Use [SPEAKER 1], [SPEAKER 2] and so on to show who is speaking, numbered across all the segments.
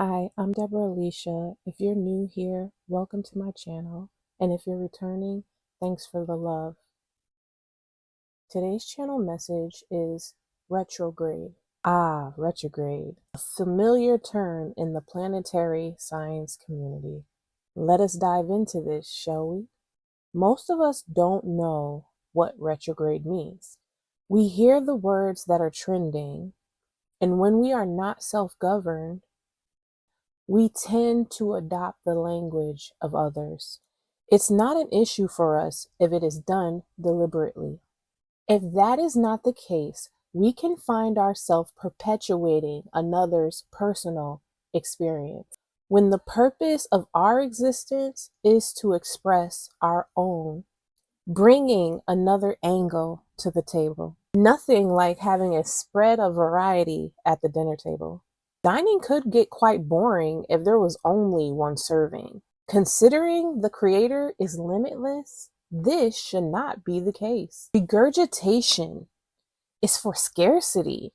[SPEAKER 1] Hi, I'm Deborah Alicia. If you're new here, welcome to my channel. And if you're returning, thanks for the love. Today's channel message is retrograde. Retrograde, a familiar term in the planetary science community. Let us dive into this, shall we? Most of us don't know what retrograde means. We hear the words that are trending, and when we are not self-governed, we tend to adopt the language of others. It's not an issue for us if it is done deliberately. If that is not the case, we can find ourselves perpetuating another's personal experience when the purpose of our existence is to express our own, bringing another angle to the table. Nothing like having a spread of variety at the dinner table. Dining could get quite boring if there was only one serving. Considering the creator is limitless, this should not be the case. Regurgitation is for scarcity.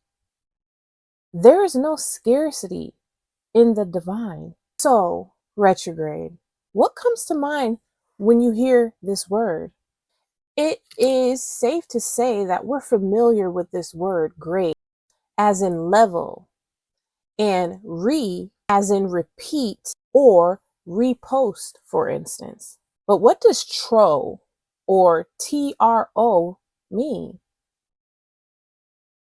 [SPEAKER 1] There is no scarcity in the divine. So, retrograde. What comes to mind when you hear this word? It is safe to say that we're familiar with this word grade, as in level, and as in repeat or repost, for instance. But what does tro or TRO mean?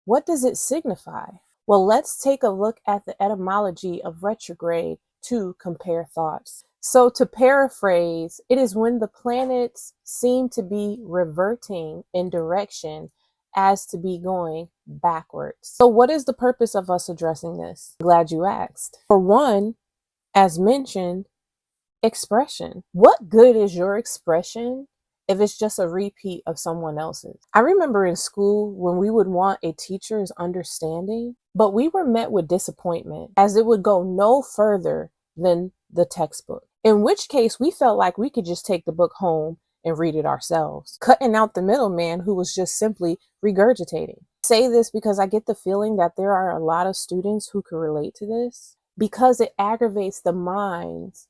[SPEAKER 1] What does it signify? Well, let's take a look at the etymology of retrograde to compare thoughts. So to paraphrase, it is when the planets seem to be reverting in direction as to be going backwards. So what is the purpose of us addressing this? Glad you asked. For one, as mentioned, expression. What good is your expression if it's just a repeat of someone else's? I remember in school when we would want a teacher's understanding, but we were met with disappointment as it would go no further than the textbook. In which case we felt like we could just take the book home and read it ourselves, cutting out the middleman who was just simply regurgitating. I say this because I get the feeling that there are a lot of students who can relate to this because it aggravates the mind's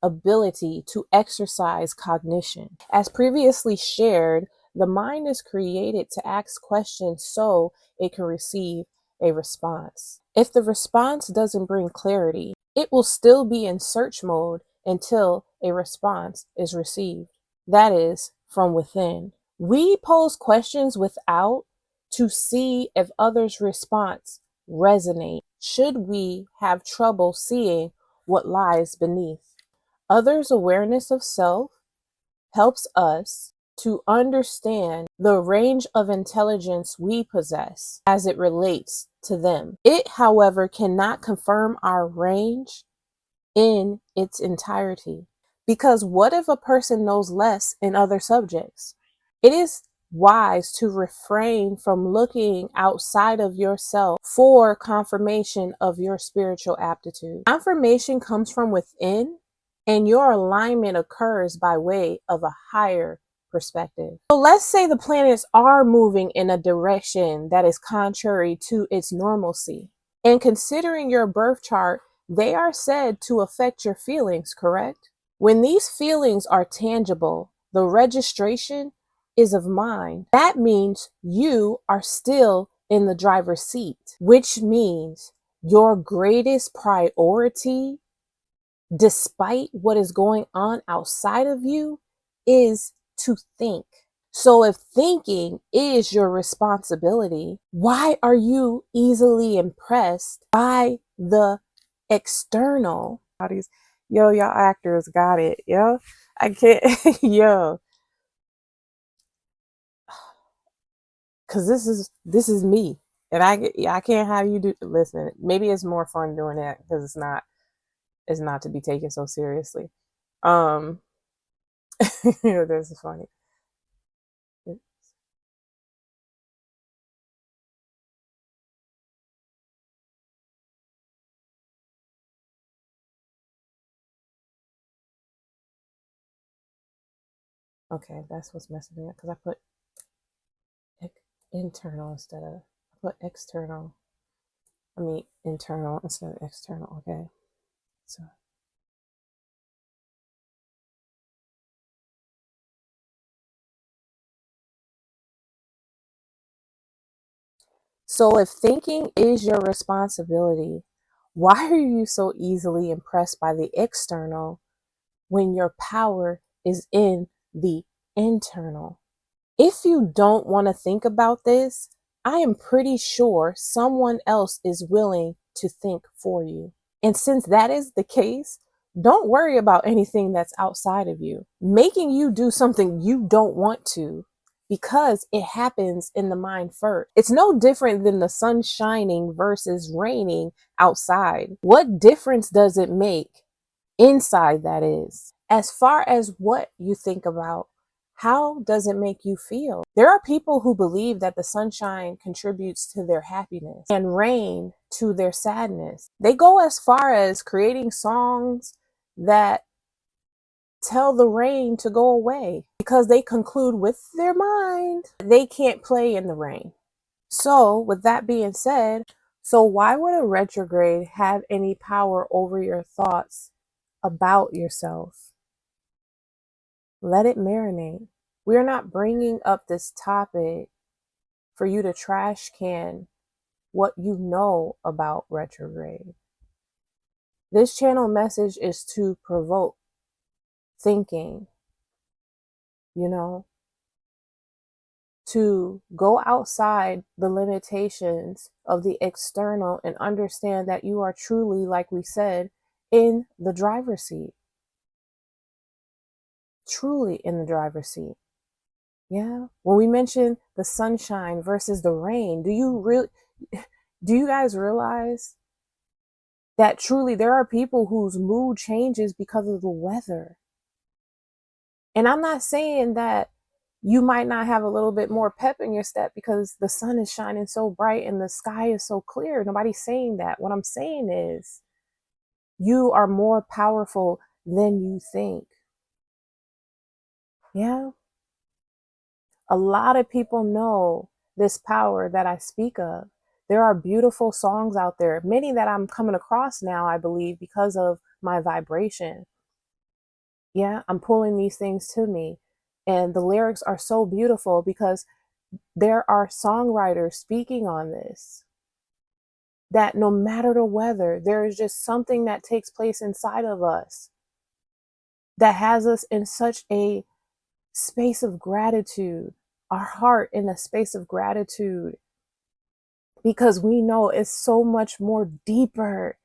[SPEAKER 1] ability to exercise cognition. As previously shared, the mind is created to ask questions so it can receive a response. If the response doesn't bring clarity, it will still be in search mode until a response is received. That is, from within. We pose questions without to see if others' response resonate. Should we have trouble seeing what lies beneath? Others' awareness of self helps us to understand the range of intelligence we possess as it relates to them. It, however, cannot confirm our range in its entirety. Because what if a person knows less in other subjects? It is wise to refrain from looking outside of yourself for confirmation of your spiritual aptitude. Confirmation comes from within, and your alignment occurs by way of a higher perspective. So let's say the planets are moving in a direction that is contrary to its normalcy. And considering your birth chart, they are said to affect your feelings, correct? When these feelings are tangible, the registration is of mind. That means you are still in the driver's seat, which means your greatest priority, despite what is going on outside of you, is to think. So if thinking is your responsibility, why are you easily impressed by the external? Yo, y'all actors got it. Yo, I can't. Yo, because this is me, and I can't have you do. Listen, maybe it's more fun doing that because it's not to be taken so seriously. Um, this is funny. Okay, that's what's messing me up because I put internal instead of I put external. I mean internal instead of external. Okay. So, so if thinking is your responsibility, why are you so easily impressed by the external when your power is in the internal? If you don't want to think about this, I am pretty sure someone else is willing to think for you. And since that is the case, don't worry about anything that's outside of you, making you do something you don't want to, because it happens in the mind first. It's no different than the sun shining versus raining outside. What difference does it make inside, that is? As far as what you think about, how does it make you feel? There are people who believe that the sunshine contributes to their happiness and rain to their sadness. They go as far as creating songs that tell the rain to go away because they conclude with their mind they can't play in the rain. So, with that being said, so why would a retrograde have any power over your thoughts about yourself? Let it marinate. We're not bringing up this topic for you to trash can what you know about retrograde. This channel message is to provoke thinking, you know, to go outside the limitations of the external and understand that you are truly, like we said, in the driver's seat. Truly in the driver's seat. Yeah. When we mention the sunshine versus the rain, do you guys realize that truly there are people whose mood changes because of the weather? And I'm not saying that you might not have a little bit more pep in your step because the sun is shining so bright and the sky is so clear. Nobody's saying that. What I'm saying is you are more powerful than you think. Yeah. A lot of people know this power that I speak of. There are beautiful songs out there, many that I'm coming across now, I believe, because of my vibration. Yeah, I'm pulling these things to me. And the lyrics are so beautiful because there are songwriters speaking on this. That no matter the weather, there is just something that takes place inside of us that has us in such a space of gratitude, our heart in a space of gratitude, because we know it's so much more deeper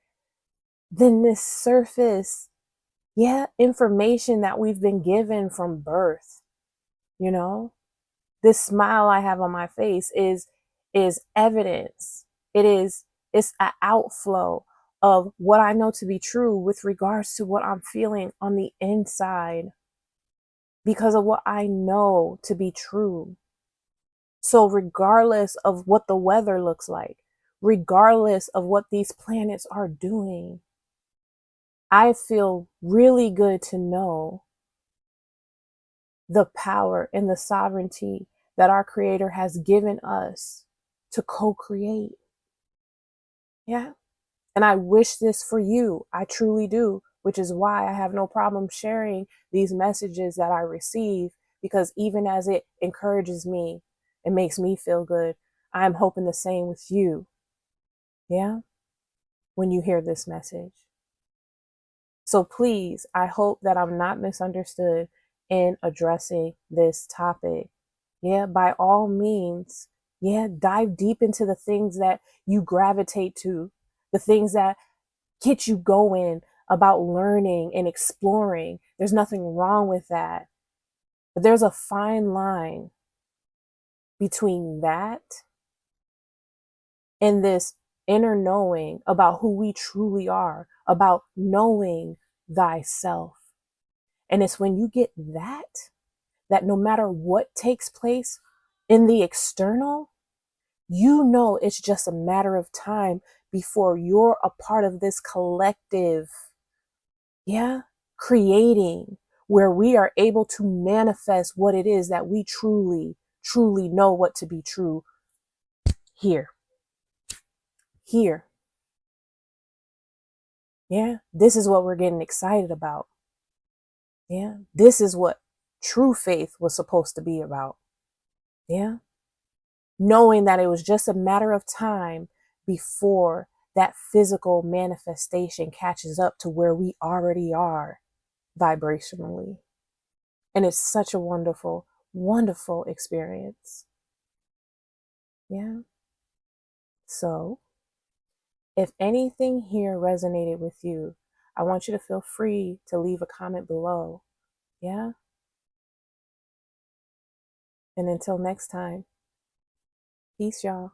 [SPEAKER 1] than this surface, information that we've been given from birth. You know, this smile I have on my face is evidence. It's an outflow of what I know to be true with regards to what I'm feeling on the inside because of what I know to be true. So regardless of what the weather looks like, regardless of what these planets are doing, I feel really good to know the power and the sovereignty that our Creator has given us to co-create. Yeah. And I wish this for you. I truly do, which is why I have no problem sharing these messages that I receive, because even as it encourages me, it makes me feel good. I am hoping the same with you. Yeah. When you hear this message. So please, I hope that I'm not misunderstood in addressing this topic. Yeah, by all means, dive deep into the things that you gravitate to, the things that get you going about learning and exploring. There's nothing wrong with that. But there's a fine line between that and this inner knowing about who we truly are, about knowing thyself. And it's when you get that no matter what takes place in the external, you know it's just a matter of time before you're a part of this collective, creating, where we are able to manifest what it is that we truly, truly know what to be true here. Yeah, this is what we're getting excited about. Yeah, this is what true faith was supposed to be about. Yeah, knowing that it was just a matter of time before that physical manifestation catches up to where we already are vibrationally. And it's such a wonderful, wonderful experience. Yeah. So, if anything here resonated with you, I want you to feel free to leave a comment below. Yeah. And until next time, peace, y'all.